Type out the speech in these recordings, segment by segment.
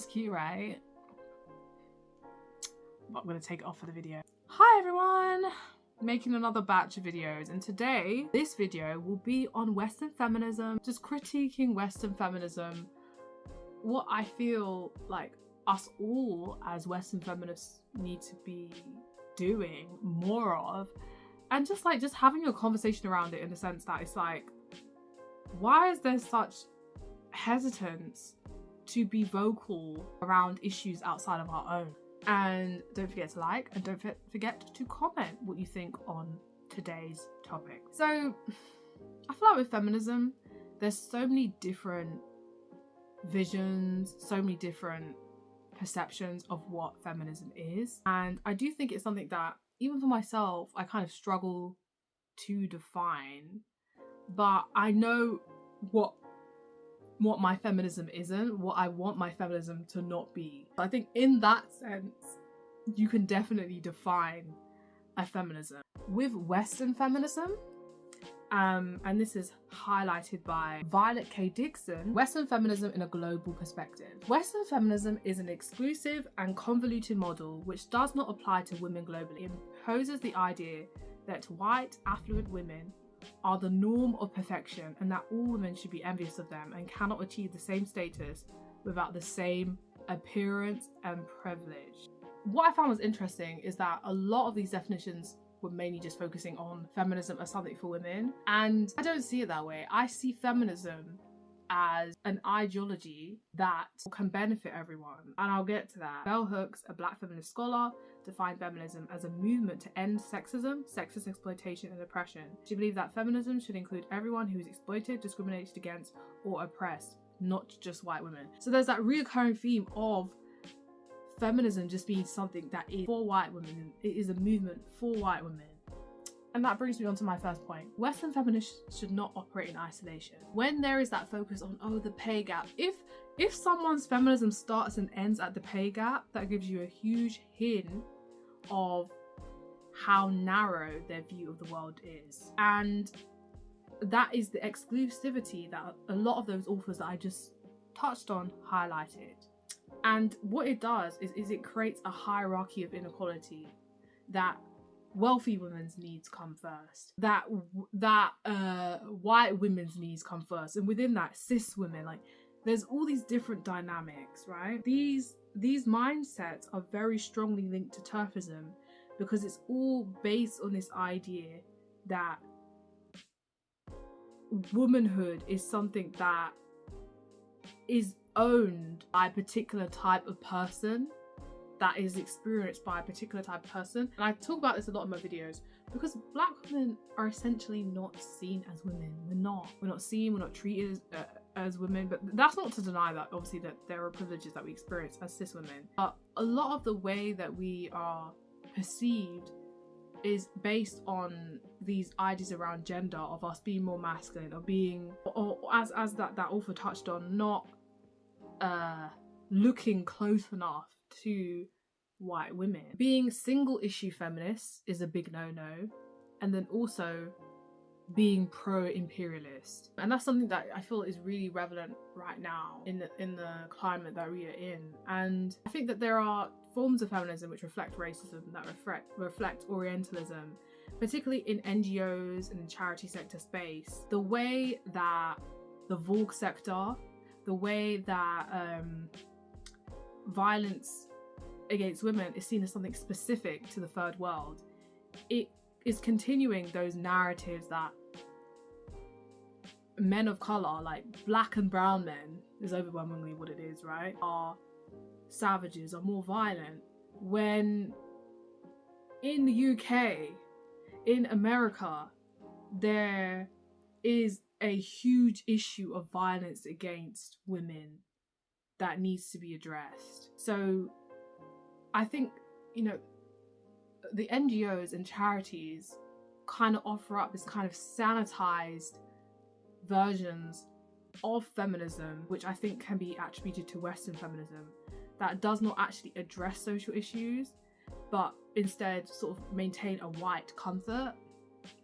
looks cute, right? But I'm gonna take it off for the video. Hi everyone! Making another batch of videos, and today this video will be on Western feminism, just critiquing Western feminism, what I feel like us all as Western feminists need to be doing more of, and just having a conversation around it in the sense that it's like, why is there such hesitance to be vocal around issues outside of our own? And don't forget to like, and don't forget to comment what you think on today's topic. So I feel like with feminism, there's so many different visions, so many different perceptions of what feminism is. And I do think it's something that, even for myself, I kind of struggle to define. But I know what my feminism isn't, what I want my feminism to not be. I think in that sense, you can definitely define a feminism. With Western feminism, and this is highlighted by Violet K. Dixon, Western feminism in a global perspective. Western feminism is an exclusive and convoluted model which does not apply to women globally. It imposes the idea that white, affluent women are the norm of perfection and that all women should be envious of them and cannot achieve the same status without the same appearance and privilege. What I found was interesting is that a lot of these definitions were mainly just focusing on feminism as something for women, and I don't see it that way. I see feminism as an ideology that can benefit everyone, and I'll get to that. Bell Hooks, a black feminist scholar, defined feminism as a movement to end sexism, sexist exploitation and oppression. She believed that feminism should include everyone who is exploited, discriminated against or oppressed, not just white women. So there's that reoccurring theme of feminism just being something that is for white women. It is a movement for white women. And that brings me on to my first point. Western feminists should not operate in isolation. When there is that focus on, the pay gap, if someone's feminism starts and ends at the pay gap, that gives you a huge hint of how narrow their view of the world is. And that is the exclusivity that a lot of those authors that I just touched on highlighted. And what it does is it creates a hierarchy of inequality, that wealthy women's needs come first, that white women's needs come first, and within that, cis women, like there's all these different dynamics, right? These mindsets are very strongly linked to TERFism because it's all based on this idea that womanhood is something that is owned by a particular type of person, that is experienced by a particular type of person. And I talk about this a lot in my videos because black women are essentially not seen as women. We're not seen, we're not treated as women. But that's not to deny that obviously that there are privileges that we experience as cis women. But a lot of the way that we are perceived is based on these ideas around gender, of us being more masculine, or being, or as that author touched on, not looking close enough to white women. Being single issue feminists is a big no-no, and then also being pro-imperialist, and that's something that I feel is really relevant right now in the climate that we are in. And I think that there are forms of feminism which reflect racism, that reflect Orientalism, particularly in NGOs and in charity sector space. The way that the Vogue sector, the way that violence against women is seen as something specific to the third world, it is continuing those narratives that men of colour, like black and brown men, is overwhelmingly what it is, right, are savages, are more violent, when in the UK, in America, there is a huge issue of violence against women that needs to be addressed. So I think, the NGOs and charities kind of offer up this kind of sanitized versions of feminism, which I think can be attributed to Western feminism, that does not actually address social issues, but instead sort of maintain a white comfort.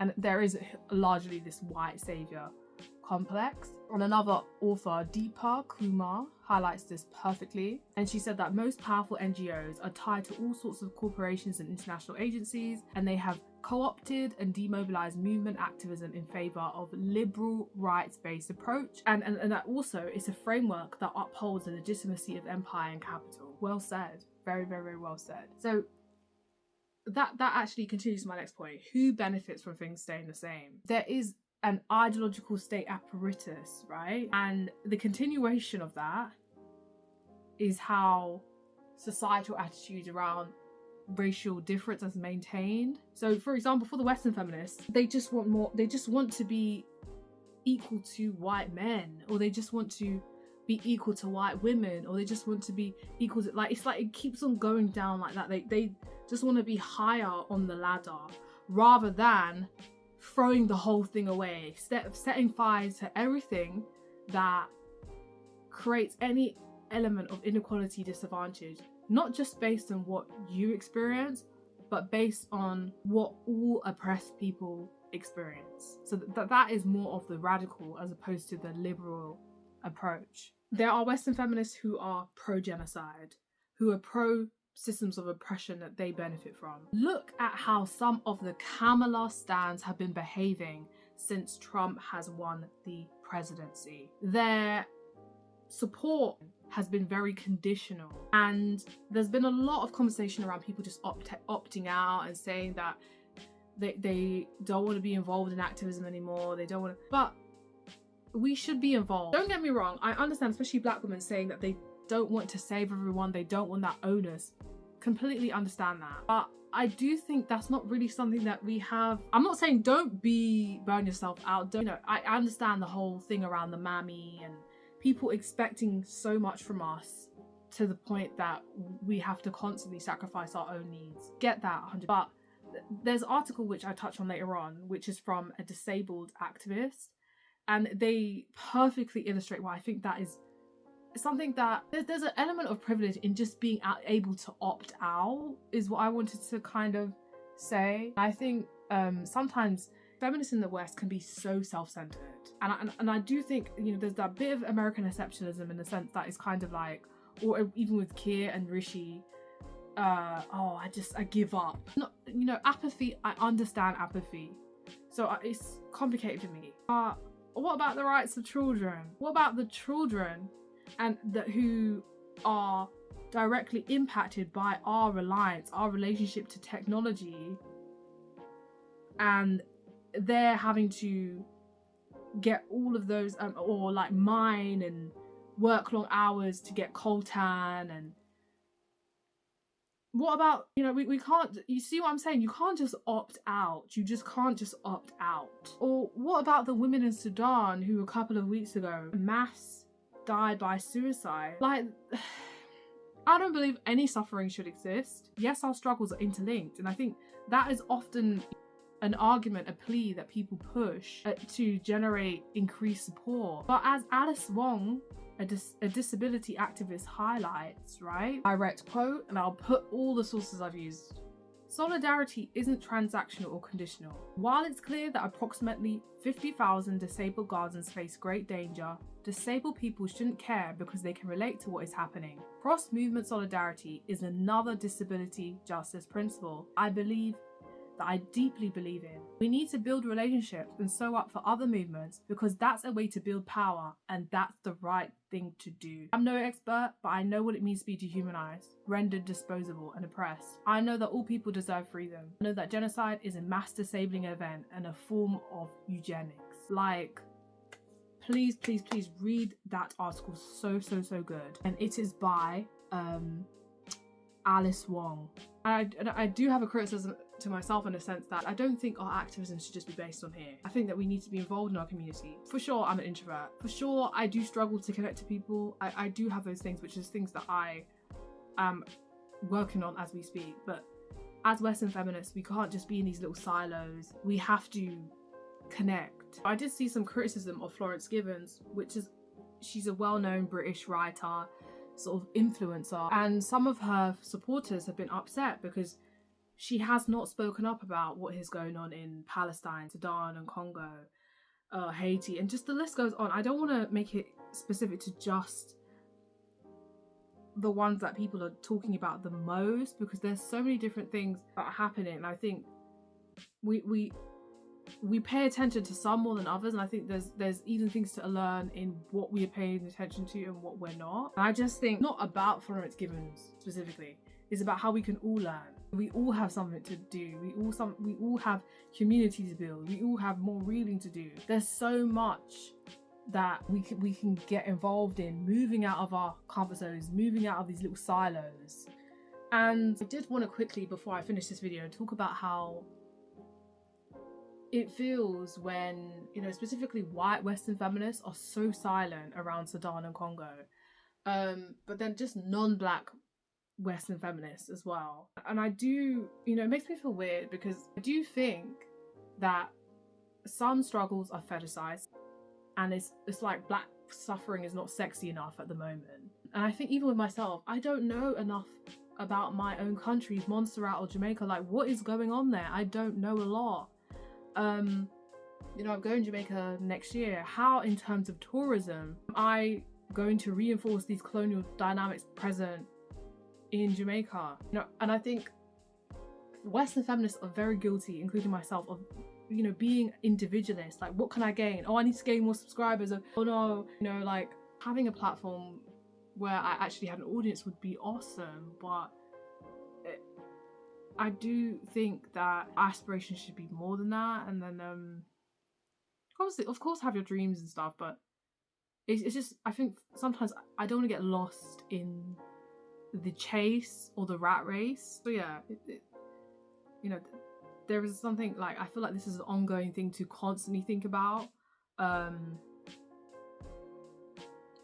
And there is largely this white saviour complex. And another author, Deepar, Kumar, highlights this perfectly. And she said that most powerful NGOs are tied to all sorts of corporations and international agencies, and they have co-opted and demobilized movement activism in favor of liberal rights-based approach. And that also is a framework that upholds the legitimacy of empire and capital. Well said. Very, very, very well said. So that actually continues to my next point. Who benefits from things staying the same? There is an ideological state apparatus, right? And the continuation of that is how societal attitudes around racial difference is maintained. So for example, for the Western feminists, they just want more, they just want to be equal to white men, or they just want to be equal to white women, or they just want to be equal to, like, it's like it keeps on going down like that. They just want to be higher on the ladder rather than throwing the whole thing away, setting fire to everything that creates any element of inequality, disadvantage, not just based on what you experience, but based on what all oppressed people experience. So that is more of the radical as opposed to the liberal approach. There are Western feminists who are pro-genocide, who are pro systems of oppression that they benefit from. Look at how some of the Kamala stans have been behaving since Trump has won the presidency. Their support has been very conditional, and there's been a lot of conversation around people just opting out and saying that they don't want to be involved in activism anymore, they don't want to, but we should be involved. Don't get me wrong, I understand, especially black women saying that they don't want to save everyone, they don't want that onus. Completely understand that. But I do think that's not really something that we have. I'm not saying don't burn yourself out. Don't, you know, I understand the whole thing around the mammy and people expecting so much from us to the point that we have to constantly sacrifice our own needs. Get that 100%. But there's an article which I touch on later on, which is from a disabled activist, and they perfectly illustrate why I think that is something that there's an element of privilege in just being able to opt out, is what I wanted to kind of say. I think sometimes feminists in the West can be so self-centered, and I do think, you know, there's that bit of American exceptionalism in the sense that it's kind of like, or even with Keir and Rishi, I give up. Not, you know, apathy, I understand apathy, so it's complicated for me. What about the rights of children? What about the children and who are directly impacted by our reliance, our relationship to technology, and they're having to get all of those or like mine and work long hours to get coltan? And what about, you know, we can't, you see what I'm saying? You can't just opt out. You just can't just opt out. Or what about the women in Sudan who a couple of weeks ago mass died by suicide? Like, I don't believe any suffering should exist. Yes, our struggles are interlinked, and I think that is often an argument, a plea that people push to generate increased support. But as Alice Wong, a disability activist, highlights, right? Direct quote, and I'll put all the sources I've used. Solidarity isn't transactional or conditional. While it's clear that approximately 50,000 disabled Gazans face great danger, disabled people shouldn't care because they can relate to what is happening. Cross-movement solidarity is another disability justice principle I deeply believe in. We need to build relationships and sew up for other movements because that's a way to build power, and that's the right thing to do. I'm no expert, but I know what it means to be dehumanized, rendered disposable, and oppressed. I know that all people deserve freedom. I know that genocide is a mass disabling event and a form of eugenics. Like, please, please, please read that article. So good. And it is by Alice Wong. And I do have a criticism to myself in the sense that I don't think our activism should just be based on here. I think that we need to be involved in our community. For sure, I'm an introvert. For sure, I do struggle to connect to people. I do have those things, which is things that I am working on as we speak. But as Western feminists, we can't just be in these little silos. We have to connect. I did see some criticism of Florence Gibbons, she's a well-known British writer, sort of influencer, and some of her supporters have been upset because she has not spoken up about what is going on in Palestine, Sudan and Congo, Haiti, and just the list goes on. I don't want to make it specific to just the ones that people are talking about the most, because there's so many different things that are happening, and I think we pay attention to some more than others, and I think there's even things to learn in what we are paying attention to and what we're not. And I just think not about Florence Gibbons specifically, it's about how we can all learn. We all have something to do. We all have community to build. We all have more reading to do. There's so much that we can get involved in, moving out of our comfort zones, moving out of these little silos. And I did want to quickly, before I finish this video, talk about how it feels when, you know, specifically white Western feminists are so silent around Sudan and Congo, but then just non-black Western feminists as well. And I do, you know, it makes me feel weird, because I do think that some struggles are fetishized, and it's like black suffering is not sexy enough at the moment. And I think even with myself, I don't know enough about my own countries, Montserrat or Jamaica. Like, what is going on there? I don't know a lot. You know, I'm going to Jamaica next year. How, in terms of tourism, am I going to reinforce these colonial dynamics present in Jamaica? You know, and I think Western feminists are very guilty, including myself, of, you know, being individualist. Like, what can I gain? Oh, I need to gain more subscribers. Oh no, you know, like, having a platform where I actually had an audience would be awesome, but I do think that aspirations should be more than that. And then obviously, of course, have your dreams and stuff, but it's just, I think sometimes I don't want to get lost in the chase or the rat race. So yeah, you know, there is something, like, I feel like this is an ongoing thing to constantly think about.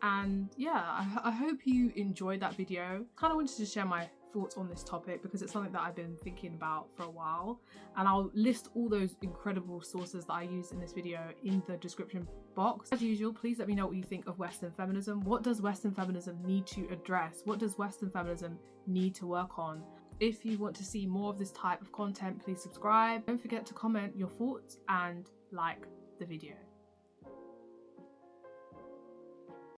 And yeah, I hope you enjoyed that video. Kind of wanted to share my thoughts on this topic because it's something that I've been thinking about for a while, and I'll list all those incredible sources that I used in this video in the description box. As usual, please let me know what you think of Western feminism. What does Western feminism need to address? What does Western feminism need to work on? If you want to see more of this type of content, please subscribe. Don't forget to comment your thoughts and like the video.